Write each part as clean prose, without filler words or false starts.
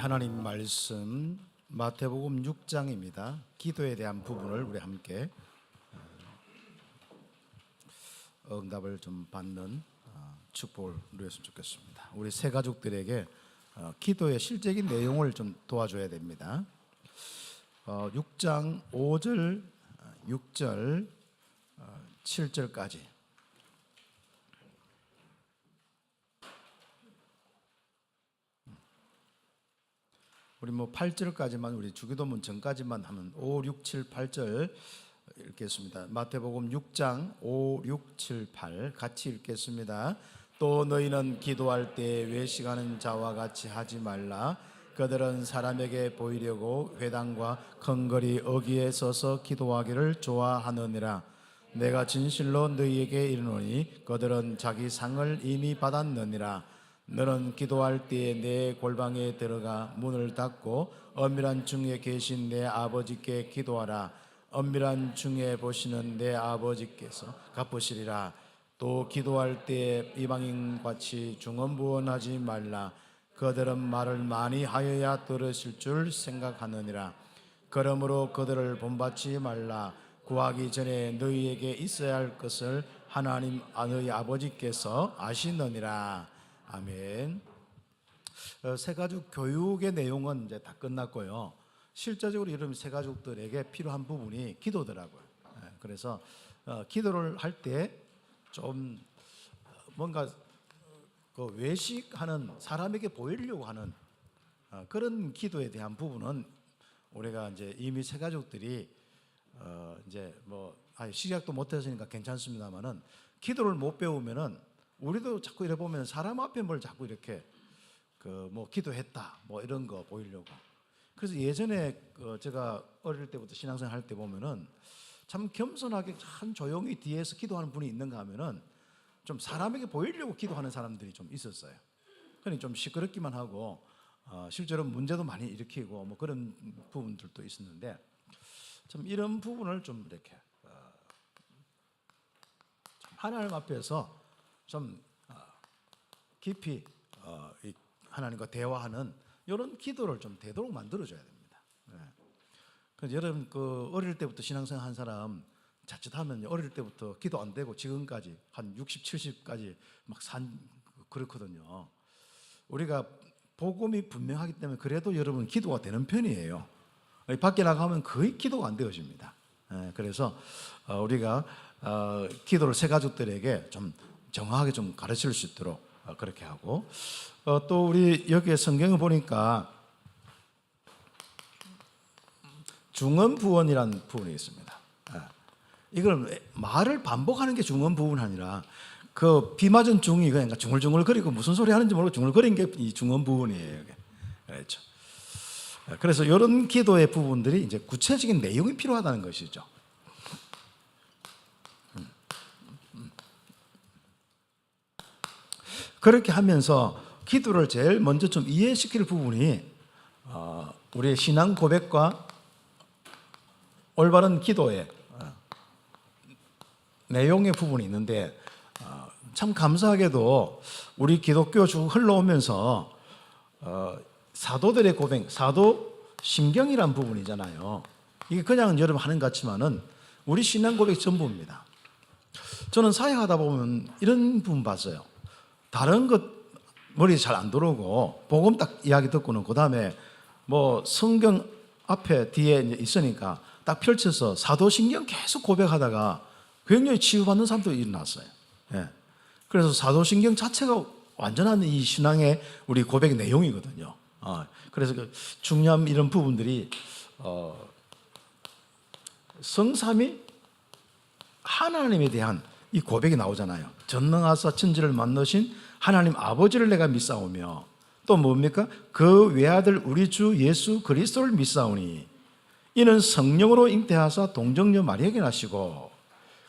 하나님 말씀 마태복음 6장입니다. 기도에 대한 부분을 우리 함께 응답을 좀 받는 축복을 누렸으면 좋겠습니다. 우리 새 가족들에게 기도의 실제적인 내용을 좀 도와줘야 됩니다. 6장 5절, 6절, 7절까지 우리 8절까지만 우리 주기도문 전까지만 하면 5, 6, 7, 8절 읽겠습니다. 마태복음 6장 5, 6, 7, 8 같이 읽겠습니다. 또 너희는 기도할 때 외식하는 자와 같이 하지 말라. 그들은 사람에게 보이려고 회당과 큰거리 어귀에 서서 기도하기를 좋아하느니라. 내가 진실로 너희에게 이르노니 그들은 자기 상을 이미 받았느니라. 너는 기도할 때에 내 골방에 들어가 문을 닫고 엄밀한 중에 계신 내 아버지께 기도하라. 엄밀한 중에 보시는 내 아버지께서 갚으시리라. 또 기도할 때에 이방인같이 중언부언하지 말라. 그들은 말을 많이 하여야 들으실 줄 생각하느니라. 그러므로 그들을 본받지 말라. 구하기 전에 너희에게 있어야 할 것을 하나님 너희 아버지께서 아시느니라. 아멘. 새가족 교육의 내용은 이제 다 끝났고요. 실제적으로 여러분 새가족들에게 필요한 부분이 기도더라고요. 그래서 기도를 할 때 좀 뭔가 그 외식하는 사람에게 보이려고 하는 그런 기도에 대한 부분은 우리가 이제 이미 새가족들이 이제 시작도 못했으니까 괜찮습니다만은 기도를 못 배우면은 우리도 자꾸 이래 보면 사람 앞에 뭘 자꾸 이렇게 기도했다 이런 거 보이려고. 그래서 예전에 제가 어릴 때부터 신앙생활 할 때 보면은 참 겸손하게 참 조용히 뒤에서 기도하는 분이 있는가 하면은 좀 사람에게 보이려고 기도하는 사람들이 좀 있었어요. 그러니 좀 시끄럽기만 하고 실제로 문제도 많이 일으키고 그런 부분들도 있었는데 참 이런 부분을 좀 이렇게 하나님 앞에서 좀 깊이 하나님과 대화하는 이런 기도를 좀 되도록 만들어줘야 됩니다. 그래서 여러분 어릴 때부터 신앙생활 한 사람 자칫하면 어릴 때부터 기도 안 되고 지금까지 한 60, 70까지 그렇거든요. 우리가 복음이 분명하기 때문에 그래도 여러분 기도가 되는 편이에요. 밖에 나가면 거의 기도가 안 되어집니다. 그래서 우리가 기도를 새 가족들에게 좀 정확하게 좀 가르칠 수 있도록 그렇게 하고 또 우리 여기에 성경을 보니까 중언부언이라는 부분이 있습니다. 이걸 말을 반복하는 게 중언부언이 아니라 그 비 맞은 중이 그러니까 중얼중얼거리고 무슨 소리 하는지 모르고 중얼거리는 게 이 중언부언이에요. 그렇죠. 그래서 이런 기도의 부분들이 이제 구체적인 내용이 필요하다는 것이죠. 그렇게 하면서 기도를 제일 먼저 좀 이해시킬 부분이 우리의 신앙 고백과 올바른 기도의 내용의 부분이 있는데 참 감사하게도 우리 기독교 쭉 흘러오면서 사도들의 고백, 사도신경이란 부분이잖아요. 이게 그냥 여러분 하는 것 같지만은 우리 신앙 고백 전부입니다. 저는 사역하다 보면 이런 부분 봤어요. 다른 것 머리에 잘 안 들어오고 복음 딱 이야기 듣고는 그 다음에 성경 앞에 뒤에 있으니까 딱 펼쳐서 사도신경 계속 고백하다가 굉장히 치유받는 사람도 일어났어요. 그래서 사도신경 자체가 완전한 이 신앙의 우리 고백 내용이거든요. 그래서 중요한 이런 부분들이 성삼위 하나님에 대한 이 고백이 나오잖아요. 전능하사 천지를 만드신 하나님 아버지를 내가 믿사오며 또 뭡니까? 그 외아들 우리 주 예수 그리스도를 믿사오니 이는 성령으로 잉태하사 동정녀 마리아에게 나시고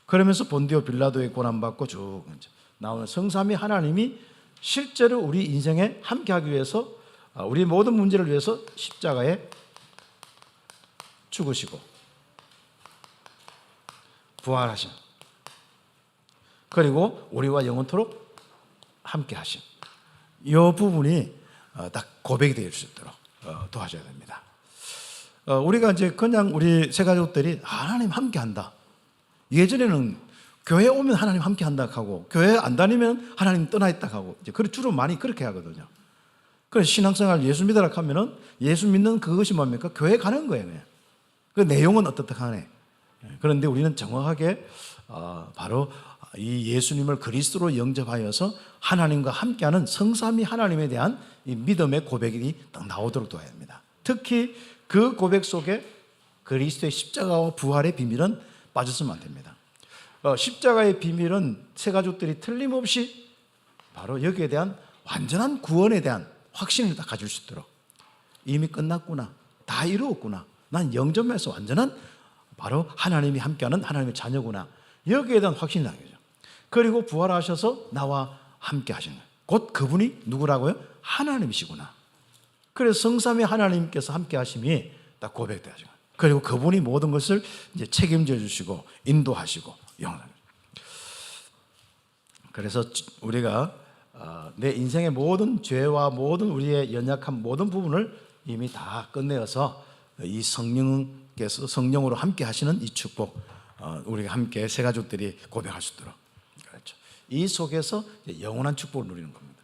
그러면서 본디오 빌라도의 고난받고 쭉 나오는 성삼위 하나님이 실제로 우리 인생에 함께하기 위해서 우리 모든 문제를 위해서 십자가에 죽으시고 부활하신 그리고 우리와 영원토록 함께하신 이 부분이 딱 고백이 될 수 있도록 도와줘야 됩니다. 우리가 이제 그냥 우리 새 가족들이 하나님 함께 한다. 예전에는 교회 오면 하나님 함께 한다 하고 교회 안 다니면 하나님 떠나 있다 하고 이제 주로 많이 그렇게 하거든요. 그래서 신앙생활 예수 믿으라 하면은 예수 믿는 그것이 뭡니까? 교회 가는 거예요. 그냥. 그 내용은 어떻다 하네. 그런데 우리는 정확하게 바로 이 예수님을 그리스도로 영접하여서 하나님과 함께하는 성삼위 하나님에 대한 이 믿음의 고백이 딱 나오도록 도와야 합니다. 특히 그 고백 속에 그리스도의 십자가와 부활의 비밀은 빠졌으면 안 됩니다. 십자가의 비밀은 새 가족들이 틀림없이 바로 여기에 대한 완전한 구원에 대한 확신을 다 가질 수 있도록 이미 끝났구나, 다 이루었구나, 난 영접해서 완전한 바로 하나님이 함께하는 하나님의 자녀구나, 여기에 대한 확신이 나겠죠. 그리고 부활하셔서 나와 함께 하시는 거예요. 곧 그분이 누구라고요? 하나님이시구나. 그래서 성삼위 하나님께서 함께 하심이 딱 고백되어지고, 그리고 그분이 모든 것을 이제 책임져 주시고 인도하시고 영원합니다. 그래서 우리가 내 인생의 모든 죄와 모든 우리의 연약한 모든 부분을 이미 다 끝내어서 이 성령께서 성령으로 함께 하시는 이 축복, 우리가 함께 새 가족들이 고백할 수 있도록, 그렇죠. 이 속에서 영원한 축복을 누리는 겁니다.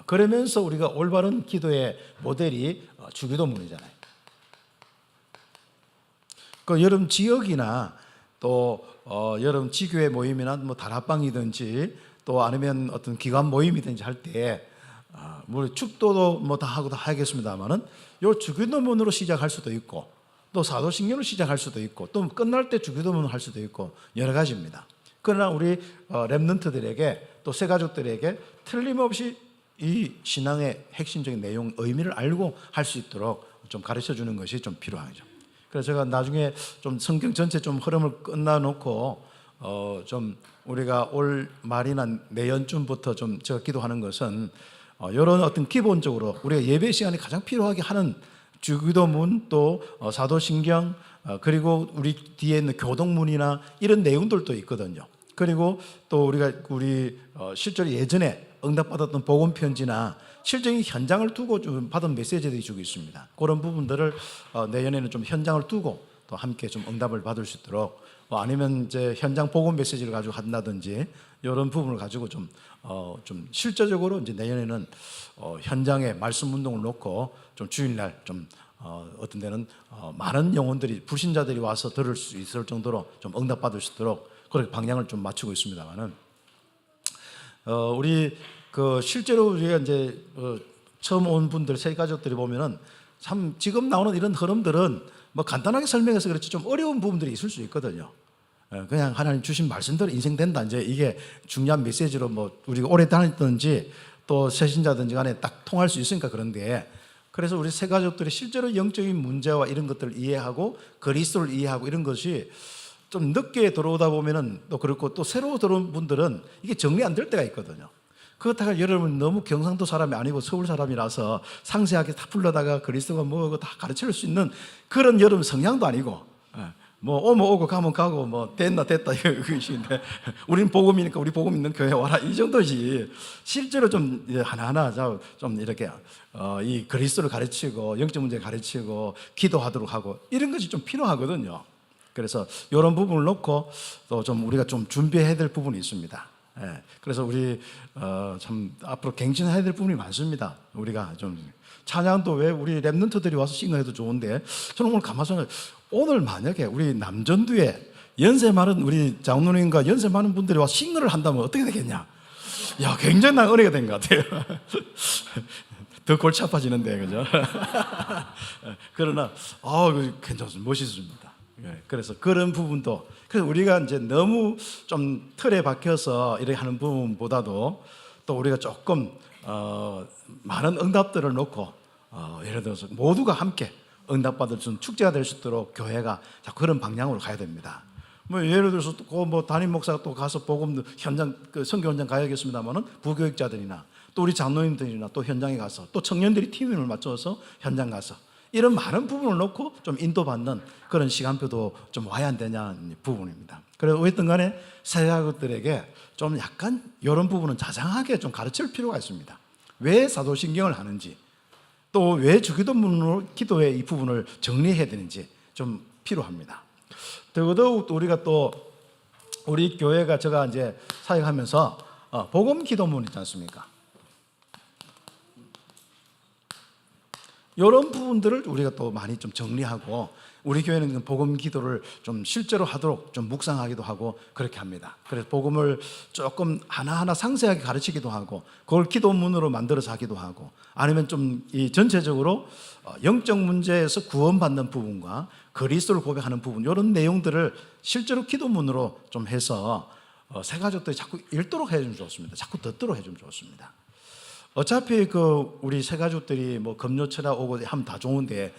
그러면서 우리가 올바른 기도의 모델이 주기도문이잖아요. 그 여러분 지역이나 또 여러분 지교회 모임이나 뭐 다락방이든지 또 아니면 어떤 기관 모임이든지 할 때 뭐 축도도 뭐 다 하고 다 하겠습니다만은 요 주기도문으로 시작할 수도 있고 또 사도신경으로 시작할 수도 있고 또 끝날 때 주기도문을 할 수도 있고 여러 가지입니다. 그러나 우리 렘넌트들에게 또 새 가족들에게 틀림없이 이 신앙의 핵심적인 내용, 의미를 알고 할 수 있도록 좀 가르쳐 주는 것이 좀 필요하죠. 그래서 제가 나중에 좀 성경 전체 좀 흐름을 끝나놓고 좀 우리가 올 말이나 내년쯤부터 좀 제가 기도하는 것은 이런 어떤 기본적으로 우리가 예배 시간에 가장 필요하게 하는 주기도문 또 사도신경 그리고 우리 뒤에 있는 교동문이나 이런 내용들도 있거든요. 그리고 또 우리가 실제로 예전에 응답받았던 복음 편지나 실적인 현장을 두고 좀 받은 메시지들이 주고 있습니다. 그런 부분들을 내년에는 좀 현장을 두고 또 함께 좀 응답을 받을 수 있도록 아니면 이제 현장 복음 메시지를 가지고 한다든지 이런 부분을 가지고 좀 실제적으로 이제 내년에는 현장에 말씀 운동을 놓고 좀 주일날 좀 어떤 데는 많은 영혼들이 불신자들이 와서 들을 수 있을 정도로 좀 응답받을 수 있도록 그렇게 방향을 좀 맞추고 있습니다만은 우리 실제로 우리가 이제 처음 온 분들 새 가족들이 보면은 참 지금 나오는 이런 흐름들은 뭐 간단하게 설명해서 그렇지 좀 어려운 부분들이 있을 수 있거든요. 그냥 하나님 주신 말씀대로 인생 된다, 이제 이게 중요한 메시지로 뭐 우리가 오래 다녔든지 또 새신자든지 간에 딱 통할 수 있으니까 그런데, 그래서 우리 새 가족들이 실제로 영적인 문제와 이런 것들을 이해하고 그리스도를 이해하고 이런 것이 좀 늦게 들어오다 보면은 또 그렇고 또 새로 들어온 분들은 이게 정리 안 될 때가 있거든요. 그렇다가 여러분 너무 경상도 사람이 아니고 서울 사람이라서 상세하게 다 불러다가 그리스도가 뭐고 다 가르칠 수 있는 그런 여러분 성향도 아니고 뭐 오면 오고 가면 가고 뭐 됐나 됐다 이것인데 우리는 복음이니까 우리 복음 있는 교회 와라 이 정도지. 실제로 좀 하나하나 좀 이렇게 이 그리스도를 가르치고 영적 문제 가르치고 기도하도록 하고 이런 것이 좀 필요하거든요. 그래서 이런 부분을 놓고 또 좀 우리가 좀 준비해야 될 부분이 있습니다. 그래서 우리 참 앞으로 갱신해야 될 부분이 많습니다. 우리가 좀 찬양도 왜 우리 랩런트들이 와서 싱어해도 좋은데 저는 오늘 가만히 생각해, 오늘 만약에 우리 남전두에 연세 많은 우리 장로님과 연세 많은 분들이 와서 싱어를 한다면 어떻게 되겠냐? 야, 굉장히 난 은혜가 된 것 같아요. 더 골치 아파지는데, 그죠? 그러나 괜찮습니다. 멋있습니다. 그래서 그런 부분도, 그래서 우리가 이제 너무 좀 틀에 박혀서 이렇게 하는 부분보다도 또 우리가 조금 많은 응답들을 놓고 예를 들어서 모두가 함께 응답받을 수 있는 축제가 될 수 있도록 교회가 자꾸 그런 방향으로 가야 됩니다. 뭐 예를 들어서 또 담임 목사가 또 가서 복음 현장 선교 현장 가야겠습니다만은 부교육자들이나 또 우리 장로님들이나 또 현장에 가서 또 청년들이 팀을 맞춰서 현장 가서 이런 많은 부분을 놓고 좀 인도받는 그런 시간표도 좀 와야 안 되냐는 부분입니다. 그래서 어쨌든 간에 새가족들에게 좀 약간 이런 부분은 자상하게 좀 가르칠 필요가 있습니다. 왜 사도신경을 하는지, 또 왜 주기도문으로 기도의 이 부분을 정리해야 되는지 좀 필요합니다. 더더욱 우리가 또 우리 교회가 제가 이제 사역하면서 복음 기도문 있지 않습니까? 이런 부분들을 우리가 또 많이 좀 정리하고 우리 교회는 복음 기도를 좀 실제로 하도록 좀 묵상하기도 하고 그렇게 합니다. 그래서 복음을 조금 하나하나 상세하게 가르치기도 하고 그걸 기도문으로 만들어서 하기도 하고 아니면 좀 이 전체적으로 영적 문제에서 구원받는 부분과 그리스도를 고백하는 부분 이런 내용들을 실제로 기도문으로 좀 해서 새가족들이 자꾸 읽도록 해주면 좋습니다. 자꾸 듣도록 해주면 좋습니다. 어차피 우리 새가족들이 뭐 금요철야 오고 하면 다 좋은데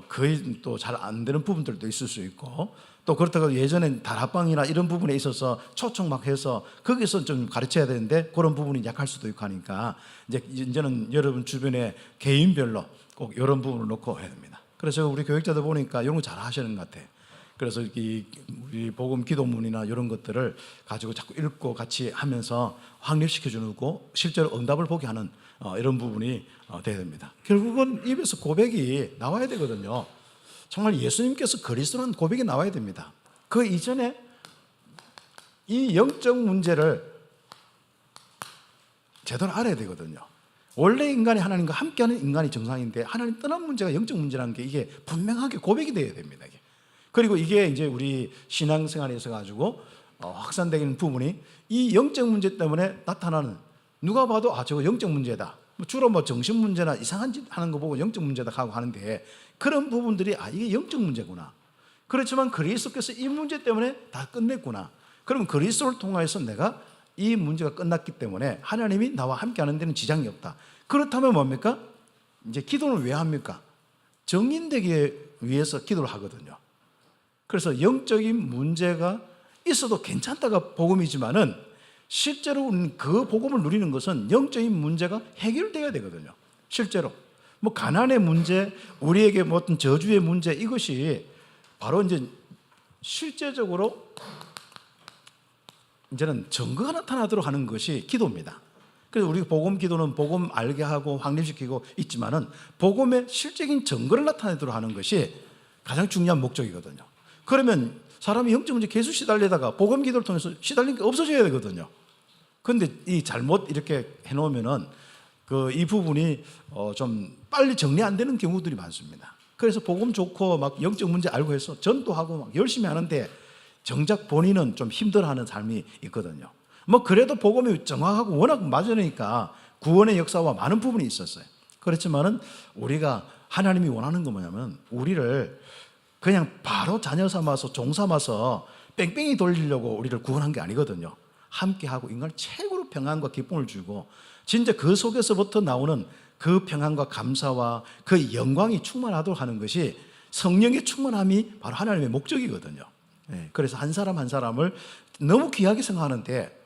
거의 또 잘 안 되는 부분들도 있을 수 있고 또 그렇다고 예전엔 다락방이나 이런 부분에 있어서 초청 막 해서 거기서 좀 가르쳐야 되는데 그런 부분이 약할 수도 있고 하니까 이제는 여러분 주변에 개인별로 꼭 이런 부분을 놓고 해야 됩니다. 그래서 우리 교육자들 보니까 이런 거 잘 하시는 것 같아요. 그래서 우리 복음 기도문이나 이런 것들을 가지고 자꾸 읽고 같이 하면서 확립시켜 주고 실제로 응답을 보게 하는 이런 부분이 돼야 됩니다. 결국은 입에서 고백이 나와야 되거든요. 정말 예수님께서 그리스도라는 고백이 나와야 됩니다. 그 이전에 이 영적 문제를 제대로 알아야 되거든요. 원래 인간이 하나님과 함께하는 인간이 정상인데 하나님 떠난 문제가 영적 문제라는 게 이게 분명하게 고백이 돼야 됩니다. 그리고 이게 이제 우리 신앙생활에 있어 가지고 확산되는 부분이 이 영적 문제 때문에 나타나는 누가 봐도 저거 영적 문제다. 주로 정신 문제나 이상한 짓 하는 거 보고 영적 문제다 하고 하는데 그런 부분들이 이게 영적 문제구나. 그렇지만 그리스도께서 이 문제 때문에 다 끝냈구나. 그러면 그리스도를 통해서 내가 이 문제가 끝났기 때문에 하나님이 나와 함께하는 데는 지장이 없다. 그렇다면 뭡니까? 이제 기도는 왜 합니까? 정인되기 위해서 기도를 하거든요. 그래서 영적인 문제가 있어도 괜찮다가 복음이지만은 실제로 그 복음을 누리는 것은 영적인 문제가 해결되어야 되거든요. 실제로 뭐 가난의 문제, 우리에게 뭐 어떤 저주의 문제 이것이 바로 이제 실제적으로 이제는 증거가 나타나도록 하는 것이 기도입니다. 그래서 우리 복음 기도는 복음 알게 하고 확립시키고 있지만은 복음의 실적인 증거를 나타내도록 하는 것이 가장 중요한 목적이거든요. 그러면 사람이 영적 문제 계속 시달리다가 복음 기도를 통해서 시달린 게 없어져야 되거든요. 그런데 이 잘못 이렇게 해놓으면은 이 부분이 좀 빨리 정리 안 되는 경우들이 많습니다. 그래서 복음 좋고 막 영적 문제 알고 해서 전도하고 막 열심히 하는데 정작 본인은 좀 힘들어하는 삶이 있거든요. 뭐 그래도 복음이 정확하고 워낙 맞으니까 구원의 역사와 많은 부분이 있었어요. 그렇지만은 우리가 하나님이 원하는 건 뭐냐면 우리를 그냥 바로 자녀 삼아서 종 삼아서 뺑뺑이 돌리려고 우리를 구원한 게 아니거든요. 함께하고 인간을 최고로 평안과 기쁨을 주고 진짜 그 속에서부터 나오는 그 평안과 감사와 그 영광이 충만하도록 하는 것이 성령의 충만함이 바로 하나님의 목적이거든요. 그래서 한 사람 한 사람을 너무 귀하게 생각하는데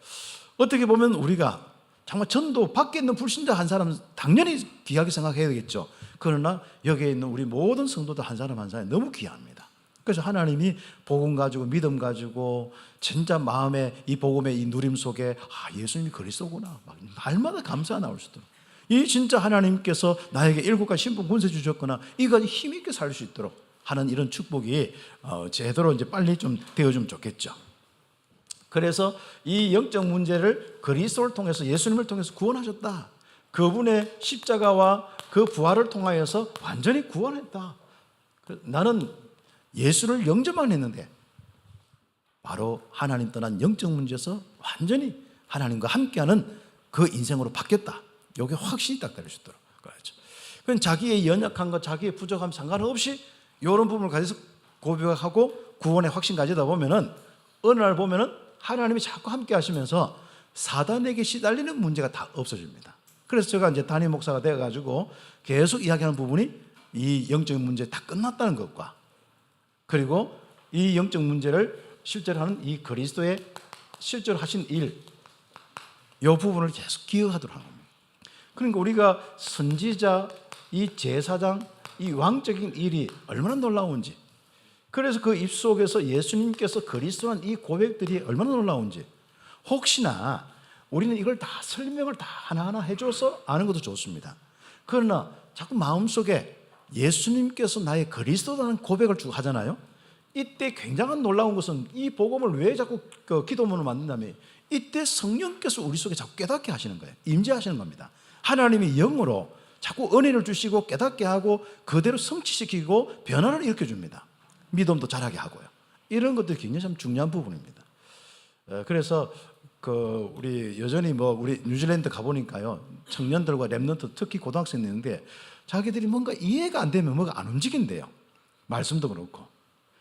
어떻게 보면 우리가 정말 전도 밖에 있는 불신자 한 사람은 당연히 귀하게 생각해야 되겠죠. 그러나 여기에 있는 우리 모든 성도들 한 사람 한 사람이 너무 귀합니다. 그래서 하나님이 복음 가지고 믿음 가지고 진짜 마음에 이 복음의 이 누림 속에 예수님이 그리스도구나 막 날마다 감사가 나올 수 있도록 이 진짜 하나님께서 나에게 7가지 신분 권세 주셨거나 이까지 힘 있게 살 수 있도록 하는 이런 축복이 제대로 이제 빨리 좀 되어주면 좋겠죠. 그래서 이 영적 문제를 그리스도를 통해서 예수님을 통해서 구원하셨다. 그분의 십자가와 그 부활을 통하여서 완전히 구원했다. 나는 예수를 영접만 했는데 바로 하나님 떠난 영적 문제에서 완전히 하나님과 함께하는 그 인생으로 바뀌었다. 이게 확신이 딱 될 수 있도록 그렇죠. 그럼 자기의 연약한 것, 자기의 부족함 상관없이 이런 부분을 가져서 고백하고 구원의 확신 가지다 보면은 어느 날 보면은 하나님이 자꾸 함께 하시면서 사단에게 시달리는 문제가 다 없어집니다. 그래서 제가 이제 담임 목사가 되어가지고 계속 이야기하는 부분이 이 영적인 문제 다 끝났다는 것과 그리고 이 영적 문제를 실제로 하는 이 그리스도의 실제로 하신 일, 이 부분을 계속 기억하도록 하는 겁니다. 그러니까 우리가 선지자, 이 제사장, 이 왕적인 일이 얼마나 놀라운지, 그래서 그 입 속에서 예수님께서 그리스도란 이 고백들이 얼마나 놀라운지, 혹시나 우리는 이걸 다 설명을 다 하나하나 해줘서 아는 것도 좋습니다. 그러나 자꾸 마음속에 예수님께서 나의 그리스도라는 고백을 쭉 하잖아요. 이때 굉장한 놀라운 것은 이 복음을 왜 자꾸 기도문을 만든다면 이때 성령께서 우리 속에 자꾸 깨닫게 하시는 거예요. 임재하시는 겁니다. 하나님이 영으로 자꾸 은혜를 주시고 깨닫게 하고 그대로 성취시키고 변화를 일으켜줍니다. 믿음도 자라게 하고요. 이런 것들이 굉장히 참 중요한 부분입니다. 그래서 우리 여전히 우리 뉴질랜드 가보니까요, 청년들과 랩런트 특히 고등학생이 있는데 자기들이 뭔가 이해가 안 되면 뭐가 안 움직인대요. 말씀도 그렇고.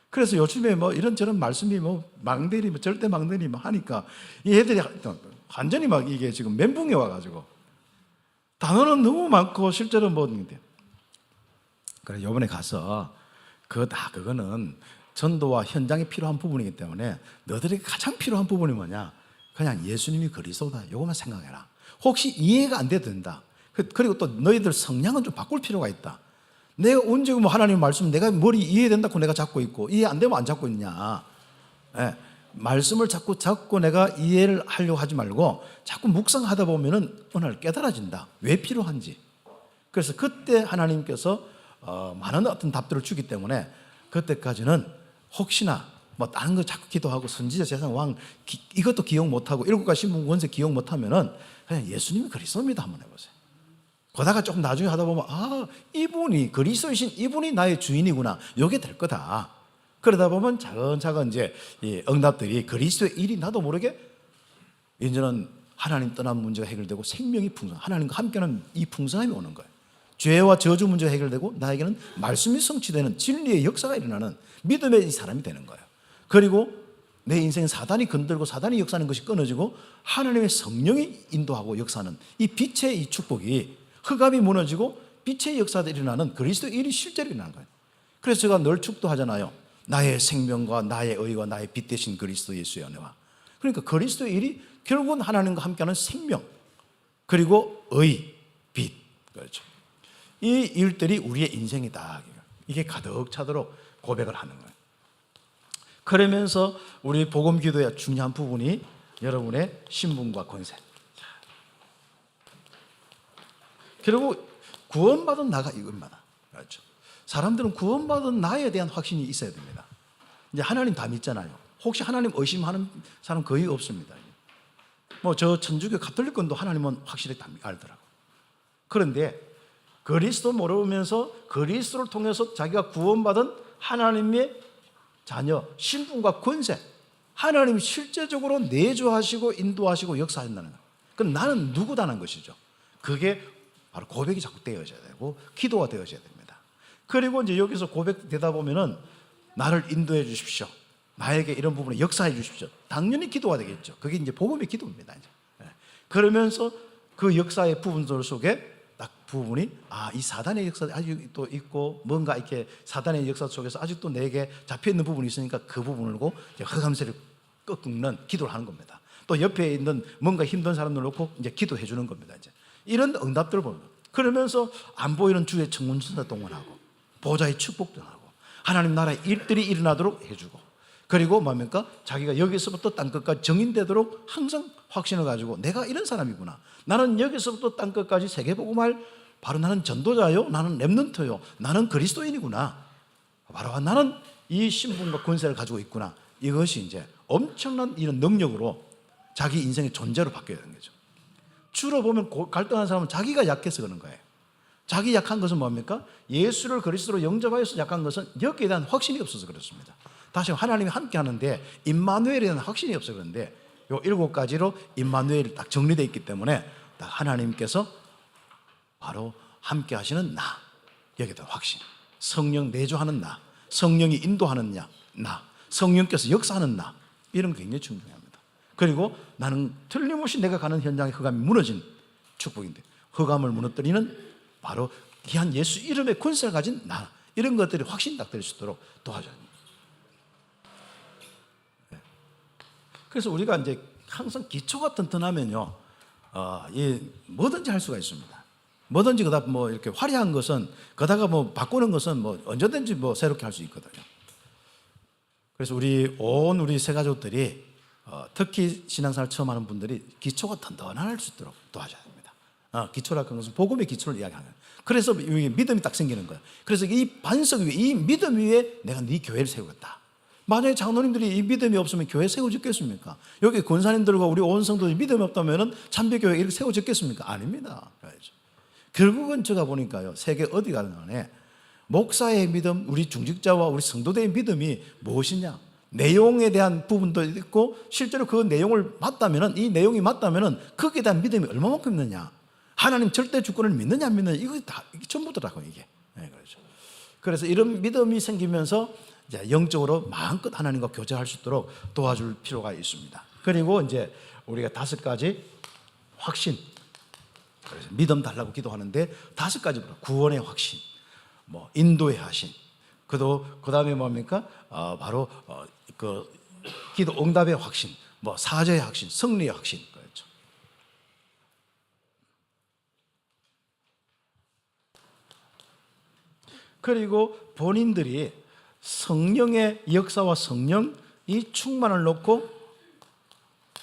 그래서 요즘에 이런저런 말씀이 망대리 절대 망대리 하니까 이 애들이 완전히 이게 지금 멘붕이 와가지고 단어는 너무 많고 실제로 그래 요번에 가서 그거는 전도와 현장에 필요한 부분이기 때문에 너들에게 가장 필요한 부분이 뭐냐? 그냥 예수님이 그리스도다. 이것만 생각해라. 혹시 이해가 안 돼도 된다. 그리고 또 너희들 성향은 좀 바꿀 필요가 있다. 내가 언제 하나님 말씀 내가 머리 이해된다고 내가 잡고 있고 이해 안 되면 안 잡고 있냐. 말씀을 자꾸 잡고 내가 이해를 하려고 하지 말고 자꾸 묵상하다 보면은 어느 날 깨달아진다. 왜 필요한지. 그래서 그때 하나님께서 많은 어떤 답들을 주기 때문에 그때까지는 혹시나 다른 거 자꾸 기도하고 선지자 세상 왕 이것도 기억 못하고 7가지 신분 권세 기억 못하면은 그냥 예수님이 그리스도입니다 한번 해보세요. 그러다가 조금 나중에 하다 보면 이분이 그리스도이신 이분이 나의 주인이구나. 이게 될 거다. 그러다 보면 차근차근 이제 이 응답들이 그리스도의 일이 나도 모르게 이제는 하나님 떠난 문제가 해결되고 생명이 하나님과 함께하는 이 풍성함이 오는 거예요. 죄와 저주 문제가 해결되고 나에게는 말씀이 성취되는 진리의 역사가 일어나는 믿음의 이 사람이 되는 거예요. 그리고 내 인생 사단이 건들고 사단이 역사하는 것이 끊어지고 하나님의 성령이 인도하고 역사하는 이 빛의 이 축복이 흑암이 무너지고 빛의 역사들이 일어나는 그리스도의 일이 실제로 일어나는 거예요. 그래서 제가 늘 축도하잖아요. 나의 생명과 나의 의와 나의 빛 대신 그리스도 예수의 은혜와. 그러니까 그리스도의 일이 결국은 하나님과 함께하는 생명 그리고 의, 빛. 그렇죠. 이 일들이 우리의 인생이다. 이게 가득 차도록 고백을 하는 거예요. 그러면서 우리 복음 기도의 중요한 부분이 여러분의 신분과 권세. 결국 구원받은 나가 이겁니다. 그렇죠. 사람들은 구원받은 나에 대한 확신이 있어야 됩니다. 이제 하나님 다 믿잖아요. 혹시 하나님 의심하는 사람 거의 없습니다. 저 천주교 가톨릭권도 하나님은 확실히 다 알더라고. 그런데 그리스도 모르면서 그리스도를 통해서 자기가 구원받은 하나님의 자녀, 신분과 권세, 하나님이 실제적으로 내주하시고 인도하시고 역사하신다는 거예요. 그럼 나는 누구다는 것이죠. 그게 바로 고백이 자꾸 되어져야 되고 기도가 되어져야 됩니다. 그리고 이제 여기서 고백되다 보면은 나를 인도해 주십시오. 나에게 이런 부분에 역사해 주십시오. 당연히 기도가 되겠죠. 그게 이제 복음의 기도입니다. 이제. 그러면서 그 역사의 부분들 속에 딱 부분이 이 사단의 역사도 아직도 있고 뭔가 이렇게 사단의 역사 속에서 아직도 내게 잡혀 있는 부분이 있으니까 그 부분을 보고 흑암세를 꺾는 기도를 하는 겁니다. 또 옆에 있는 뭔가 힘든 사람들 놓고 이제 기도해 주는 겁니다. 이제 이런 응답들을 보면 그러면서 안 보이는 주의 청문천사 동원하고 보좌의 축복도 하고 하나님 나라의 일들이 일어나도록 해주고 그리고 뭡니까? 자기가 여기서부터 땅끝까지 정인되도록 항상 확신을 가지고 내가 이런 사람이구나. 나는 여기서부터 땅끝까지 세계복음할 바로 나는 전도자요. 나는 랩런트요. 나는 그리스도인이구나. 바로 나는 이 신분과 권세를 가지고 있구나. 이것이 이제 엄청난 이런 능력으로 자기 인생의 존재로 바뀌어야 되는 거죠. 주로 보면 갈등하는 사람은 자기가 약해서 그런 거예요. 자기 약한 것은 뭡니까? 예수를 그리스도로 영접하여서 약한 것은 여기에 대한 확신이 없어서 그렇습니다. 다시 하나님이 함께 하는데 임마누엘에 대한 확신이 없어서 그런데 요 7가지로 임마누엘이 딱 정리되어 있기 때문에 딱 하나님께서 바로 함께 하시는 나, 여기에 대한 확신, 성령 내주하는 나, 성령이 인도하는 나, 성령께서 역사하는 나, 이런 게 굉장히 중요합니다. 그리고 나는 틀림없이 내가 가는 현장에 흑암이 무너진 축복인데 흑암을 무너뜨리는 바로 귀한 예수 이름의 권세를 가진 나, 이런 것들이 확신 딱 될 수 있도록 도와줘야 합니다. 그래서 우리가 이제 항상 기초가 튼튼하면요, 뭐든지 할 수가 있습니다. 뭐든지 그다 이렇게 화려한 것은 그다가 바꾸는 것은 언제든지 새롭게 할 수 있거든요. 그래서 우리 세 가족들이 특히 신앙생활 처음 하는 분들이 기초가 튼튼할 수 있도록 도와줘야 됩니다. 기초라 하는 것은 복음의 기초를 이야기하는 거예요. 그래서 믿음이 딱 생기는 거예요. 그래서 이 반석 위에, 이 믿음 위에 내가 네 교회를 세우겠다. 만약에 장로님들이 이 믿음이 없으면 교회 세워졌겠습니까? 여기 권사님들과 우리 온 성도들이 믿음이 없다면 참배교회 이렇게 세워졌겠습니까? 아닙니다. 결국은 제가 보니까요, 세계 어디 가든 간에 목사의 믿음, 우리 중직자와 우리 성도들의 믿음이 무엇이냐? 내용에 대한 부분도 있고, 실제로 그 내용을 맞다면은, 이 내용이 맞다면은 거기에 대한 믿음이 얼마만큼 있느냐? 하나님 절대 주권을 믿느냐 안 믿느냐? 이거 다 전부더라고요, 이게. 네, 그렇죠. 그래서 이런 믿음이 생기면서 이제 영적으로 마음껏 하나님과 교제할 수 있도록 도와줄 필요가 있습니다. 그리고 이제 우리가 5가지 확신, 그래서 믿음 달라고 기도하는데 5가지 구원의 확신, 뭐 인도의 확신, 그 다음에 뭡니까? 바로 그 기도 응답의 확신, 뭐 사죄의 확신, 승리의 확신, 그렇죠. 그리고 본인들이 성령의 역사와 성령이 충만을 놓고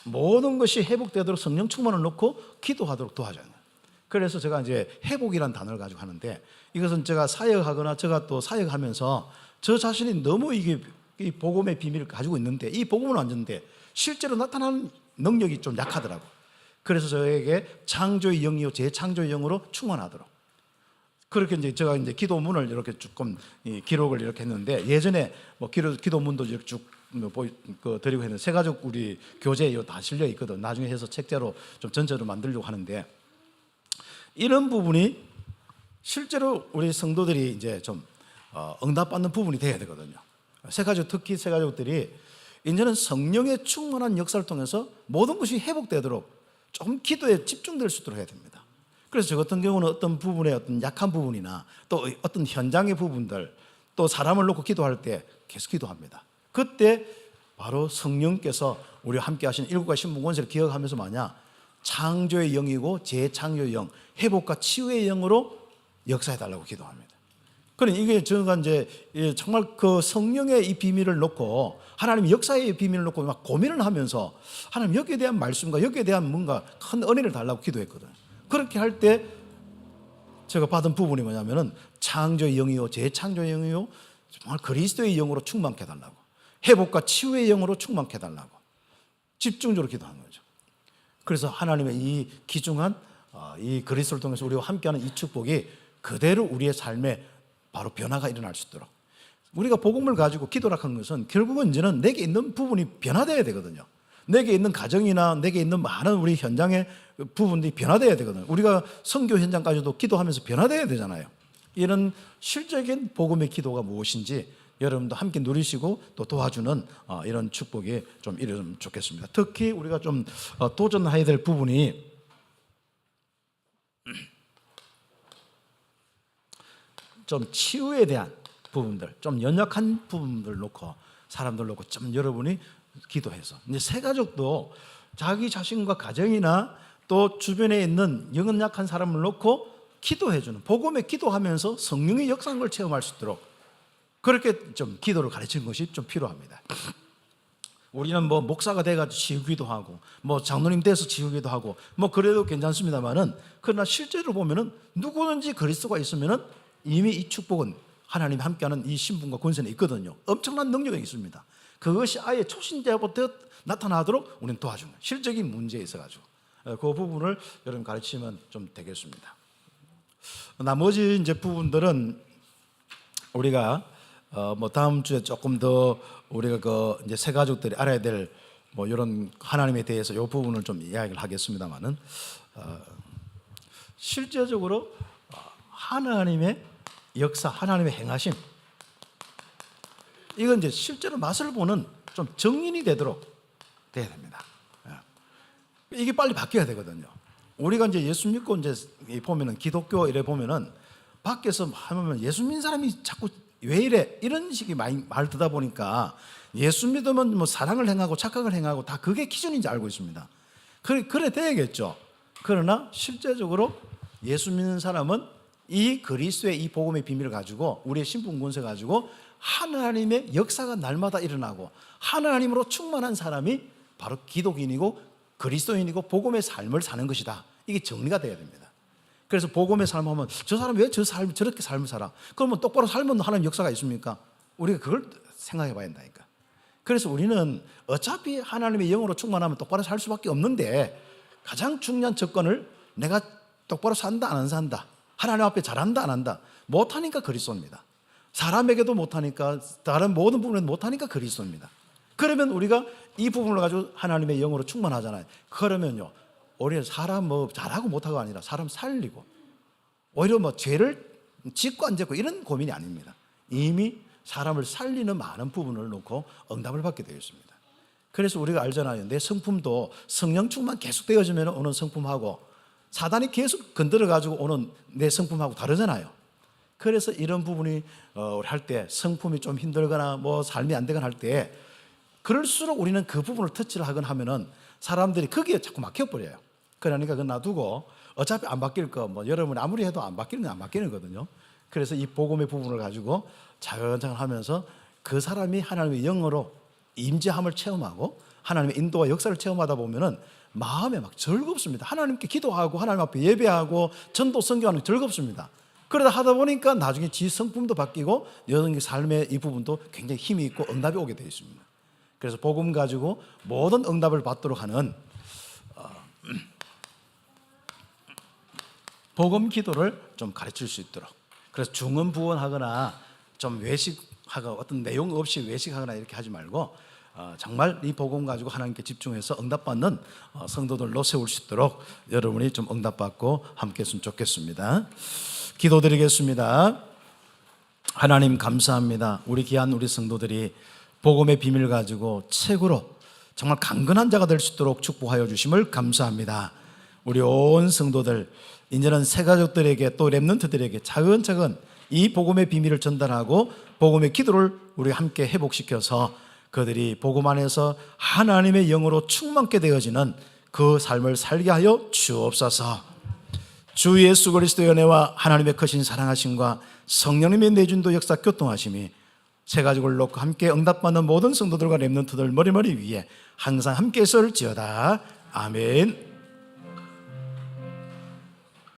모든 것이 회복되도록 성령 충만을 놓고 기도하도록 도와줘요. 그래서 제가 이제 회복이라는 단어를 가지고 하는데, 이것은 제가 사역하거나 제가 또 사역하면서 저 자신이 너무 이게 이 복음의 비밀을 가지고 있는데, 이 복음은 완전데 실제로 나타나는 능력이 좀 약하더라고. 그래서 저에게 창조의 영이요 재창조의 영으로 충만하도록, 그렇게 이제 제가 이제 기도문을 이렇게 조금 기록을 이렇게 했는데, 예전에 뭐 기도문도 이렇게 쭉 드리고 했는데, 세가족 우리 교재에 다 실려 있거든. 나중에 해서 책자로 좀 전체로 만들려고 하는데, 이런 부분이 실제로 우리 성도들이 이제 좀 응답받는 부분이 돼야 되거든요. 세가족, 특히 세가족들이 이제는 성령의 충만한 역사를 통해서 모든 것이 회복되도록 좀 기도에 집중될 수 있도록 해야 됩니다. 그래서 저 같은 경우는 어떤 부분에 어떤 약한 부분이나 또 어떤 현장의 부분들, 또 사람을 놓고 기도할 때 계속 기도합니다. 그때 바로 성령께서 우리와 함께 하신 7가지 신분 권세를 기억하면서 창조의 영이고 재창조의 영, 회복과 치유의 영으로 역사해달라고 기도합니다. 그러니 이게 제가 이제 정말 그 성령의 이 비밀을 놓고, 하나님 역사의 비밀을 놓고 막 고민을 하면서 하나님 여기에 대한 말씀과 여기에 대한 뭔가 큰 은혜를 달라고 기도했거든요. 그렇게 할 때 제가 받은 부분이 뭐냐면은 창조의 영이요 재창조의 영이요 정말 그리스도의 영으로 충만케 해달라고, 회복과 치유의 영으로 충만케 해달라고 집중적으로 기도하는 거죠. 그래서 하나님의 이 귀중한 이 그리스도를 통해서 우리와 함께하는 이 축복이 그대로 우리의 삶에 바로 변화가 일어날 수 있도록, 우리가 복음을 가지고 기도라 하는 것은 결국은 이제는 내게 있는 부분이 변화되어야 되거든요. 내게 있는 가정이나 내게 있는 많은 우리 현장의 부분들이 변화되어야 되거든요. 우리가 선교 현장까지도 기도하면서 변화되어야 되잖아요. 이런 실적인 복음의 기도가 무엇인지 여러분도 함께 누리시고 또 도와주는 이런 축복이 좀 이루어지면 좋겠습니다. 특히 우리가 좀 도전해야 될 부분이 좀 치유에 대한 부분들, 좀 연약한 부분들 놓고, 사람들 놓고 좀 여러분이 기도해서, 이제 세가족도 자기 자신과 가정이나 또 주변에 있는 연약한 사람을 놓고 기도해주는, 복음에 기도하면서 성령의 역사한 걸 체험할 수 있도록 그렇게 좀 기도를 가르치는 것이 좀 필요합니다. 우리는 뭐 목사가 돼가지고 지우기도 하고, 뭐 장로님 돼서 지우기도 하고, 뭐 그래도 괜찮습니다만은, 그러나 실제로 보면은 누구든지 그리스도가 있으면은 이미 이 축복은 하나님이 함께하는 이 신분과 권세는 있거든요. 엄청난 능력이 있습니다. 그것이 아예 초신자부터 나타나도록 우리는 도와주는 실적인 문제에 있어가지고 그 부분을 여러분 가르치면 좀 되겠습니다. 나머지 이제 부분들은 우리가 뭐 다음 주에 조금 더 우리가 그 이제 새 가족들이 알아야 될 뭐 이런 하나님에 대해서 이 부분을 좀 이야기를 하겠습니다만은, 실제적으로 하나님의 역사, 하나님의 행하심, 이건 이제 실제로 맛을 보는 좀 정인이 되도록 돼야 됩니다. 이게 빨리 바뀌어야 되거든요. 우리가 이제 예수 믿고 이제 보면은 기독교 이래 보면은 밖에서 하면 예수 믿는 사람이 자꾸 왜 이래 이런 식의 말 듣다 보니까 예수 믿으면 뭐 사랑을 행하고 착각을 행하고 다 그게 기준인지 알고 있습니다. 그래 돼야겠죠. 그러나 실제적으로 예수 믿는 사람은 이 그리스도의 이 복음의 비밀을 가지고 우리의 신분 권세 가지고 하나님의 역사가 날마다 일어나고 하나님으로 충만한 사람이 바로 기독인이고 그리스도인이고 복음의 삶을 사는 것이다. 이게 정리가 돼야 됩니다. 그래서 복음의 삶 하면 저 사람 왜 저렇게 삶을 살아? 그러면 똑바로 살면 하나님 역사가 있습니까? 우리가 그걸 생각해 봐야 된다니까. 그래서 우리는 어차피 하나님의 영으로 충만하면 똑바로 살 수밖에 없는데 가장 중요한 조건을 내가 똑바로 산다 안 산다, 하나님 앞에 잘한다 안 한다, 못하니까 그리스도입니다. 사람에게도 못하니까, 다른 모든 부분에 못하니까 그리스도입니다. 그러면 우리가 이 부분을 가지고 하나님의 영으로 충만하잖아요. 그러면요, 오히려 사람 뭐 잘하고 못하고 아니라 사람 살리고, 오히려 뭐 죄를 짓고 안 짓고 이런 고민이 아닙니다. 이미 사람을 살리는 많은 부분을 놓고 응답을 받게 되어 있습니다. 그래서 우리가 알잖아요. 내 성품도 성령 충만 계속 되어지면 오는 성품하고 사단이 계속 건드려가지고 오는 내 성품하고 다르잖아요. 그래서 이런 부분이 우리 할 때 성품이 좀 힘들거나 뭐 삶이 안 되거나 할 때, 그럴수록 우리는 그 부분을 터치를 하거나 하면은 사람들이 거기에 자꾸 막혀버려요. 그러니까 그건 놔두고 어차피 안 바뀔 거, 뭐 여러분이 아무리 해도 안 바뀌는 건 안 바뀌는 거거든요. 그래서 이 복음의 부분을 가지고 차근차근 하면서 그 사람이 하나님의 영으로 임재함을 체험하고 하나님의 인도와 역사를 체험하다 보면은 마음에 막 즐겁습니다. 하나님께 기도하고 하나님 앞에 예배하고 전도 선교하는 게 즐겁습니다. 그러다 하다 보니까 나중에 지 성품도 바뀌고 여러분의 삶의 이 부분도 굉장히 힘이 있고 응답이 오게 되어 있습니다. 그래서 복음 가지고 모든 응답을 받도록 하는 복음 기도를 좀 가르칠 수 있도록, 그래서 중언부언하거나 좀 외식하거나 어떤 내용 없이 외식하거나 이렇게 하지 말고 정말 이 복음 가지고 하나님께 집중해서 응답받는 성도들로 세울 수 있도록 여러분이 좀 응답받고 함께 했으면 좋겠습니다. 기도드리겠습니다. 하나님 감사합니다. 우리 귀한 우리 성도들이 복음의 비밀 가지고 책으로 정말 강건한 자가 될 수 있도록 축복하여 주심을 감사합니다. 우리 온 성도들 이제는 새 가족들에게 또 렘넌트들에게 차근차근 이 복음의 비밀을 전달하고 복음의 기도를 우리 함께 회복시켜서 그들이 복음 안에서 하나님의 영으로 충만케 되어지는 그 삶을 살게 하여 주옵소서. 주 예수 그리스도의 은혜와 하나님의 크신 사랑하심과 성령님의 내준도 역사 교통하심이 새 가족을 놓고 함께 응답받는 모든 성도들과 렘넌트들 머리머리 위에 항상 함께 있을지어다. 아멘.